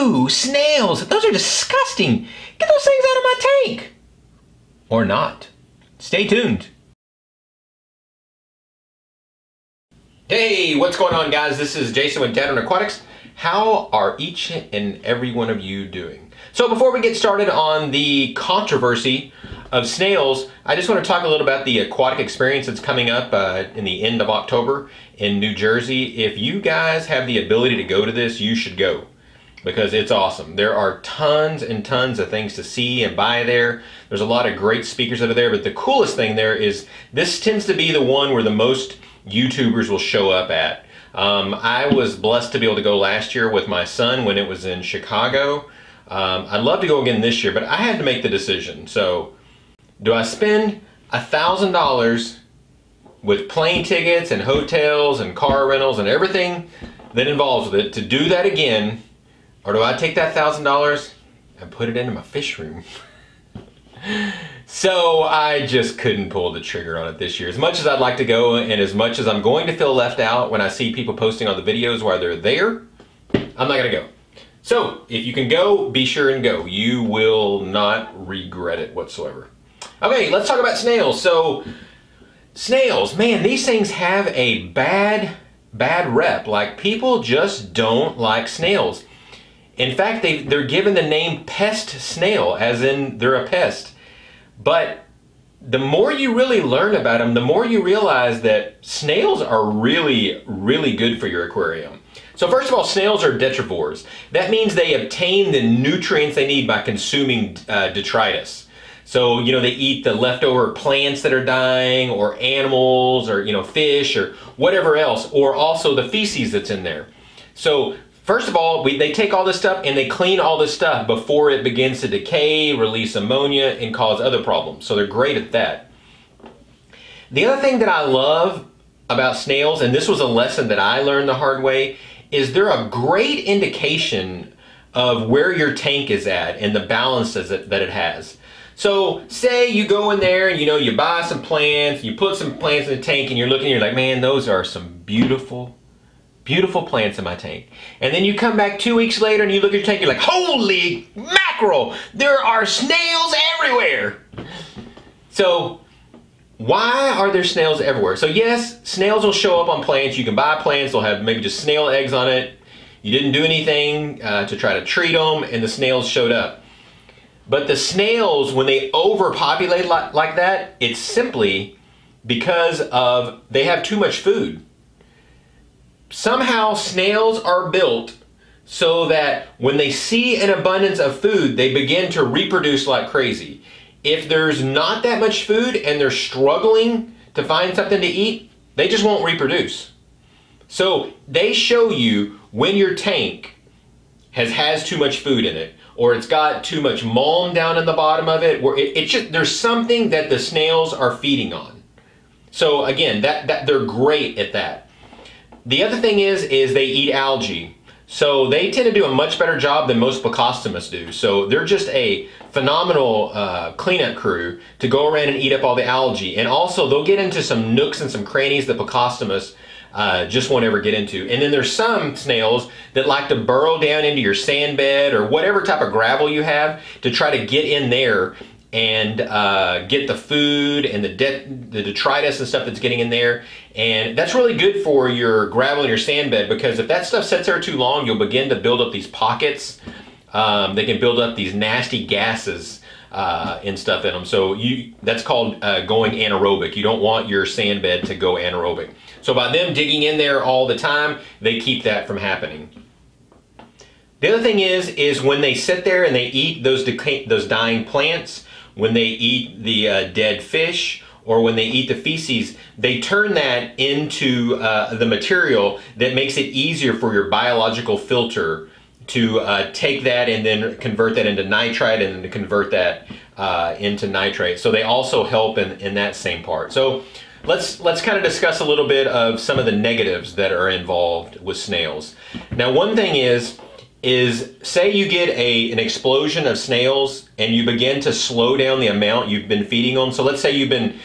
Ew, snails, those are disgusting. Get those things out of my tank. Or not. Stay tuned. Hey, what's going on, guys? This is Jason with Jadren Aquatics. How are each and every one of you doing? So before we get started on the controversy of snails, I just want to talk a little about the aquatic experience that's coming up in the end of October in New Jersey. If you guys have the ability to go to this, you should go, because it's awesome. There are tons and tons of things to see and buy there. There's a lot of great speakers that are there, but the coolest thing there is this tends to be the one where the most YouTubers will show up at. I was blessed to be able to go last year with my son when it was in Chicago. I'd love to go again this year, but I had to make the decision. So do I spend $1,000 with plane tickets and hotels and car rentals and everything that involves with it to do that again, or do I take that $1,000 and put it into my fish room? So I just couldn't pull the trigger on it this year. As much as I'd like to go, and as much as I'm going to feel left out when I see people posting on the videos while they're there, I'm not gonna go. So if you can go, be sure and go. You will not regret it whatsoever. Okay, let's talk about snails. So snails, man, these things have a bad rep. Like, people just don't like snails. In fact, they're given the name pest snail, as in they're a pest. But the more you really learn about them, the more you realize that snails are really, really good for your aquarium. So first of all, snails are detrivores. That means they obtain the nutrients they need by consuming detritus. So, you know, they eat the leftover plants that are dying, or animals, or, you know, fish, or whatever else, or also the feces that's in there. So first of all, they take all this stuff and they clean all this stuff before it begins to decay, release ammonia, and cause other problems. So they're great at that. The other thing that I love about snails, and this was a lesson that I learned the hard way, is they're a great indication of where your tank is at and the balances that it has. So say you go in there and, you know, you buy some plants, you put some plants in the tank, and you're looking and you're like, man, those are some beautiful plants in my tank. And then you come back 2 weeks later and you look at your tank, you're like, holy mackerel, there are snails everywhere. So why are there snails everywhere? So yes, snails will show up on plants. You can buy plants, they'll have maybe just snail eggs on it. You didn't do anything to try to treat them, and the snails showed up. But the snails, when they overpopulate like that, it's simply because they have too much food. Somehow snails are built so that when they see an abundance of food, they begin to reproduce like crazy. If there's not that much food and they're struggling to find something to eat, they just won't reproduce. So they show you when your tank has too much food in it, or it's got too much mulm down in the bottom of it, where it's just, there's something that the snails are feeding on. So again, they're great at that. The other thing is they eat algae. So they tend to do a much better job than most Plecostomus do. So they're just a phenomenal cleanup crew to go around and eat up all the algae. And also they'll get into some nooks and some crannies that Plecostomus just won't ever get into. And then there's some snails that like to burrow down into your sand bed or whatever type of gravel you have to try to get in there and get the food and the detritus and stuff that's getting in there. And that's really good for your gravel and your sand bed, because if that stuff sits there too long, you'll begin to build up these pockets. They can build up these nasty gases and stuff in them. So that's called going anaerobic. You don't want your sand bed to go anaerobic. So by them digging in there all the time, they keep that from happening. The other thing is when they sit there and they eat those dying plants, when they eat the dead fish, or when they eat the feces, they turn that into the material that makes it easier for your biological filter to take that and then convert that into nitrite, and then to convert that into nitrate. So they also help in that same part. So let's kind of discuss a little bit of some of the negatives that are involved with snails. Now, one thing is say you get an explosion of snails and you begin to slow down the amount you've been feeding them. So let's say you've been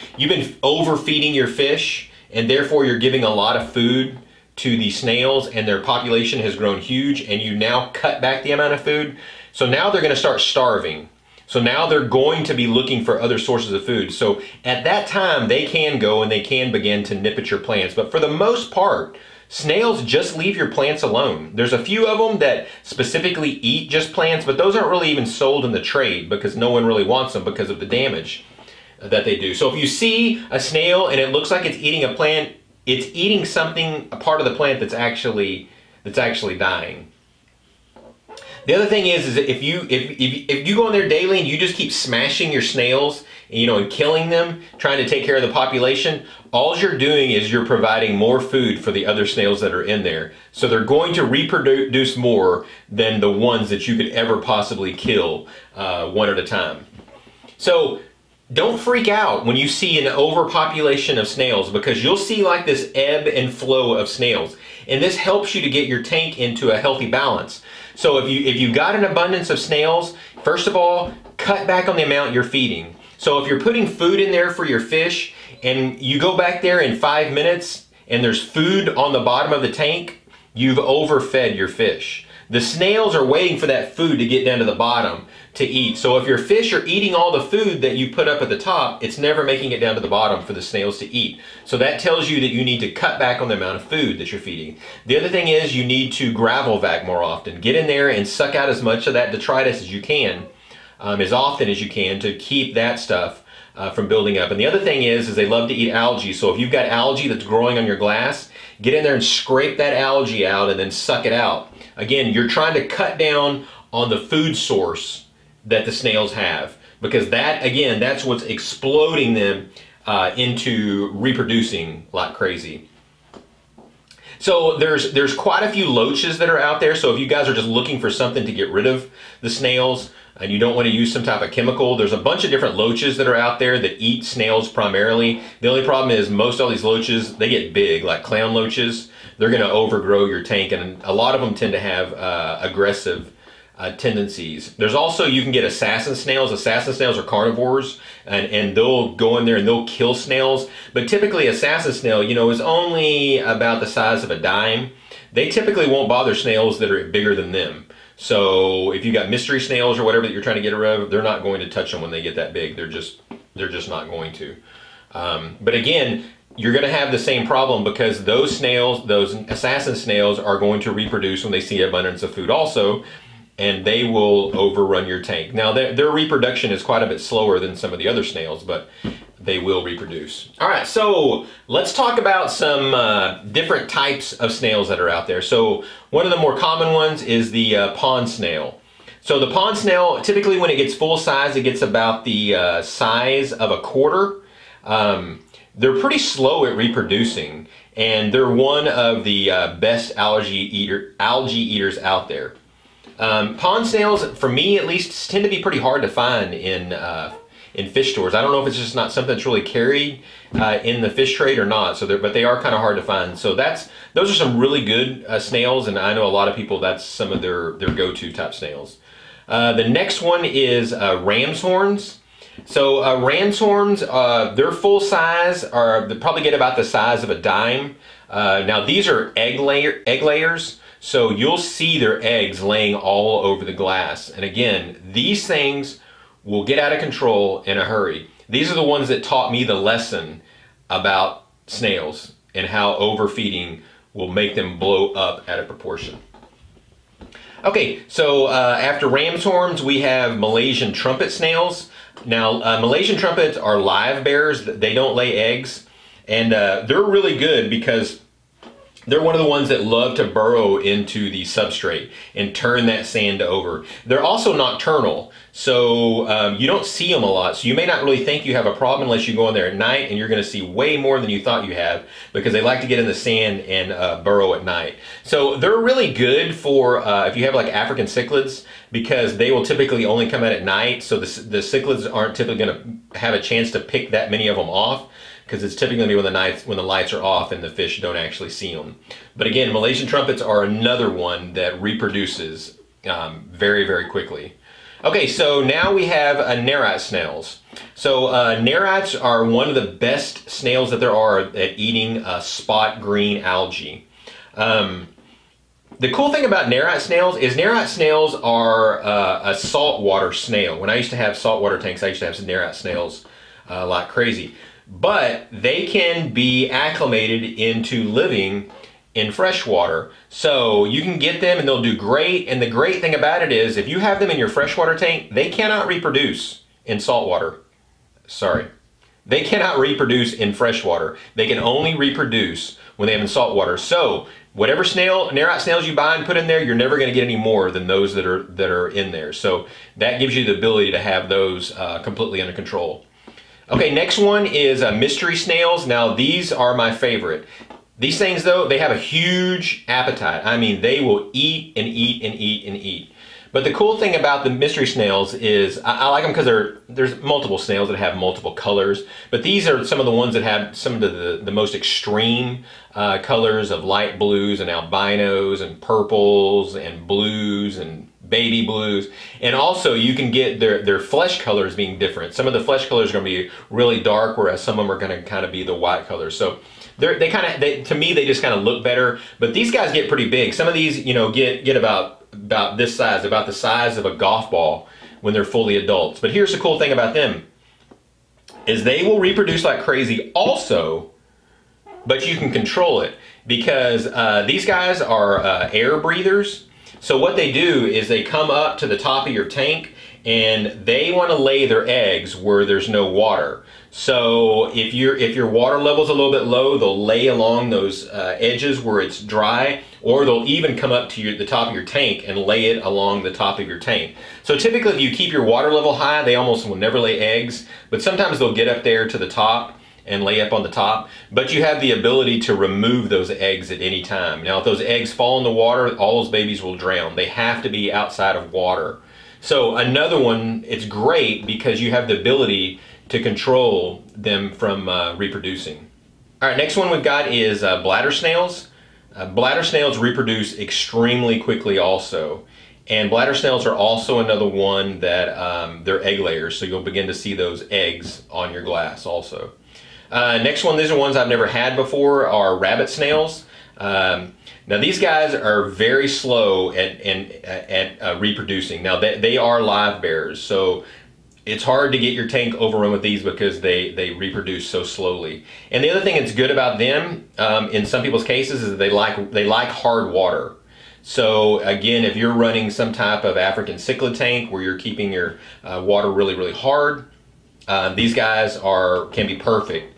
overfeeding your fish, and therefore you're giving a lot of food to the snails and their population has grown huge and you now cut back the amount of food, so now they're going to start starving. So now they're going to be looking for other sources of food. So at that time, they can go and they can begin to nip at your plants. But for the most part, snails just leave your plants alone. There's a few of them that specifically eat just plants, but those aren't really even sold in the trade because no one really wants them because of the damage that they do. So if you see a snail and it looks like it's eating a plant, it's eating something, a part of the plant that's actually dying. The other thing is if you go in there daily and you just keep smashing your snails, and killing them, trying to take care of the population, all you're doing is you're providing more food for the other snails that are in there. So they're going to reproduce more than the ones that you could ever possibly kill one at a time. So don't freak out when you see an overpopulation of snails, because you'll see like this ebb and flow of snails. And this helps you to get your tank into a healthy balance. So if you've got an abundance of snails, first of all, cut back on the amount you're feeding. So if you're putting food in there for your fish and you go back there in 5 minutes and there's food on the bottom of the tank, you've overfed your fish. The snails are waiting for that food to get down to the bottom to eat. So if your fish are eating all the food that you put up at the top, it's never making it down to the bottom for the snails to eat. So that tells you that you need to cut back on the amount of food that you're feeding. The other thing is you need to gravel vac more often. Get in there and suck out as much of that detritus as you can, as often as you can, to keep that stuff from building up. And the other thing is they love to eat algae. So if you've got algae that's growing on your glass, get in there and scrape that algae out and then suck it out. Again, you're trying to cut down on the food source that the snails have, because that, again, that's what's exploding them into reproducing like crazy. So there's quite a few loaches that are out there. So if you guys are just looking for something to get rid of the snails and you don't want to use some type of chemical, there's a bunch of different loaches that are out there that eat snails primarily. The only problem is most of these loaches, they get big, like clown loaches. They're going to overgrow your tank, and a lot of them tend to have aggressive tendencies. There's also, you can get assassin snails. Assassin snails are carnivores, and they'll go in there and they'll kill snails. But typically assassin snail, is only about the size of a dime. They typically won't bother snails that are bigger than them. So if you got mystery snails or whatever that you're trying to get rid of, they're not going to touch them when they get that big. They're just not going to. But again, you're going to have the same problem, because those snails, those assassin snails, are going to reproduce when they see abundance of food also, and they will overrun your tank. Now, their reproduction is quite a bit slower than some of the other snails, but they will reproduce. All right, so let's talk about some different types of snails that are out there. So one of the more common ones is the pond snail. So the pond snail, typically when it gets full size, it gets about the size of a quarter. They're pretty slow at reproducing, and they're one of the best algae eaters out there. Pond snails, for me at least, tend to be pretty hard to find in fish stores. I don't know if it's just not something that's really carried in the fish trade or not. But they are kind of hard to find. So those are some really good snails, and I know a lot of people, that's some of their go-to type snails. The next one is Ramshorns. So Ramshorns, their full size they probably get about the size of a dime. Now these are egg layers, so you'll see their eggs laying all over the glass. And again, these things will get out of control in a hurry. These are the ones that taught me the lesson about snails and how overfeeding will make them blow up out of proportion. Okay, so after Ramshorns, we have Malaysian Trumpet Snails. Now, Malaysian Trumpets are live bears. They don't lay eggs, and they're really good because they're one of the ones that love to burrow into the substrate and turn that sand over. They're also nocturnal, so you don't see them a lot. So you may not really think you have a problem unless you go in there at night, and you're going to see way more than you thought you have, because they like to get in the sand and burrow at night. So they're really good for if you have like African cichlids, because they will typically only come out at night. So the cichlids aren't typically going to have a chance to pick that many of them off, because it's typically going to be when the lights are off and the fish don't actually see them. But again, Malaysian Trumpets are another one that reproduces very, very quickly. Okay, so now we have Nerite Snails. So Nerites are one of the best snails that there are at eating spot green algae. The cool thing about Nerite snails is Nerite snails are a saltwater snail. When I used to have saltwater tanks, I used to have some Nerite snails like crazy. But they can be acclimated into living in freshwater. So you can get them and they'll do great. And the great thing about it is if you have them in your freshwater tank, they cannot reproduce in saltwater. Sorry. They cannot reproduce in freshwater. They can only reproduce when they have in saltwater. So whatever Nerite snails you buy and put in there, you're never going to get any more than those that are in there. So that gives you the ability to have those completely under control. Okay, next one is mystery snails. Now these are my favorite. These things though, they have a huge appetite. I mean, they will eat and eat and eat and eat. But the cool thing about the mystery snails is I like them because there's multiple snails that have multiple colors. But these are some of the ones that have some of the most extreme colors of light blues and albinos and purples and blues and baby blues. And also you can get their flesh colors being different. Some of the flesh colors are going to be really dark, whereas some of them are going to kind of be the white colors. So to me, they just kind of look better. But these guys get pretty big. Some of these, you know, get about this size, about the size of a golf ball when they're fully adults. But here's the cool thing about them is they will reproduce like crazy also, but you can control it because these guys are air breathers. So what they do is they come up to the top of your tank and they want to lay their eggs where there's no water. So if your water level's a little bit low, they'll lay along those edges where it's dry, or they'll even come up to the top of your tank and lay it along the top of your tank. So typically if you keep your water level high, they almost will never lay eggs, but sometimes they'll get up there to the top and lay up on the top, but you have the ability to remove those eggs at any time. Now if those eggs fall in the water, all those babies will drown. They have to be outside of water. So another one, it's great because you have the ability to control them from reproducing. All right, next one we've got is bladder snails. Bladder snails reproduce extremely quickly also. And bladder snails are also another one that they're egg layers, so you'll begin to see those eggs on your glass also. Next one, these are ones I've never had before, are rabbit snails. Now these guys are very slow at reproducing. Now they are live bearers, so it's hard to get your tank overrun with these because they reproduce so slowly. And the other thing that's good about them, in some people's cases, is they like hard water. So again, if you're running some type of African cichlid tank where you're keeping your water really, really hard, these guys can be perfect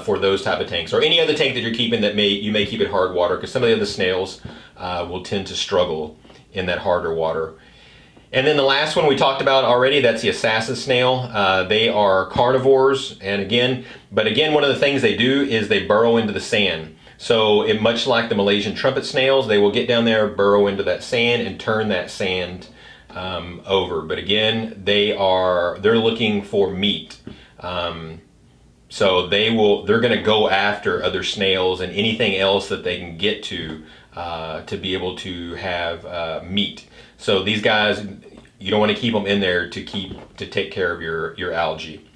for those type of tanks, or any other tank that you're keeping that you may keep it hard water, because some of the other snails will tend to struggle in that harder water. And then the last one we talked about already, that's the assassin snail. They are carnivores, but again, one of the things they do is they burrow into the sand. So much like the Malaysian trumpet snails, they will get down there, burrow into that sand, and turn that sand over. But again, they're looking for meat. So they're going to go after other snails and anything else that they can get to be able to have meat. So these guys, you don't want to keep them in there to take care of your algae.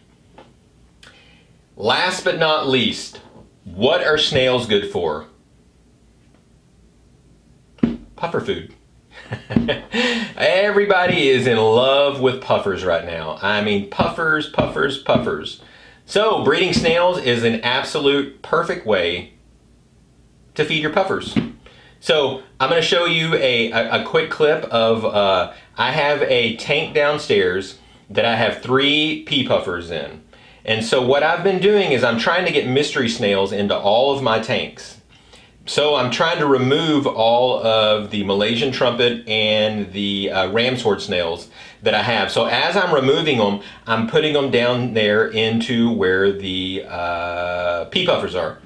Last but not least, what are snails good for? Puffer food. Everybody is in love with puffers right now. I mean, puffers, puffers, puffers. So breeding snails is an absolute perfect way to feed your puffers. So I'm going to show you a quick clip of, I have a tank downstairs that I have 3 pea puffers in. And so what I've been doing is I'm trying to get mystery snails into all of my tanks. So I'm trying to remove all of the Malaysian trumpet and the Ramshorn snails that I have. So as I'm removing them, I'm putting them down there into where the pea puffers are.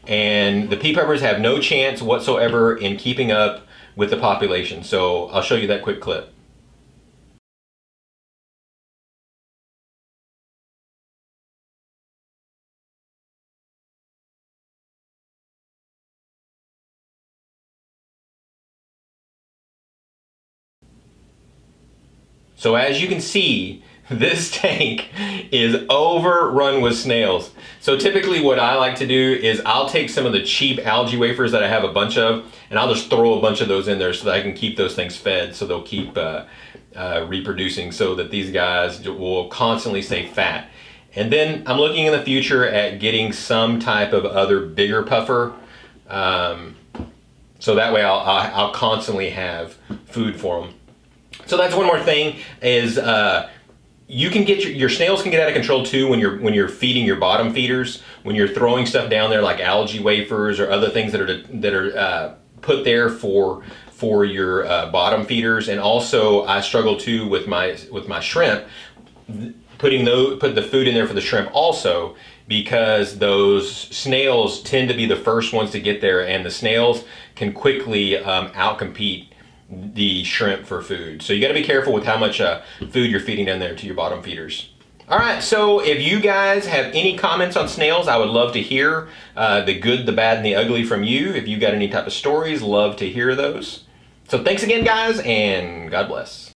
And the pea puffers have no chance whatsoever in keeping up with the population. So I'll show you that quick clip. So as you can see, this tank is overrun with snails. So typically what I like to do is I'll take some of the cheap algae wafers that I have a bunch of, and I'll just throw a bunch of those in there so that I can keep those things fed, so they'll keep reproducing, so that these guys will constantly stay fat. And then I'm looking in the future at getting some type of other bigger puffer, so that way I'll constantly have food for them. So that's one more thing is you can get your snails can get out of control too when you're feeding your bottom feeders, when you're throwing stuff down there like algae wafers or other things that are put there for your bottom feeders. And also I struggle too with my shrimp, put the food in there for the shrimp also, because those snails tend to be the first ones to get there, and the snails can quickly outcompete the shrimp for food. So you got to be careful with how much food you're feeding down there to your bottom feeders. All right, so if you guys have any comments on snails, I would love to hear the good, the bad, and the ugly from you. If you got any type of stories, love to hear those. So thanks again, guys, and God bless.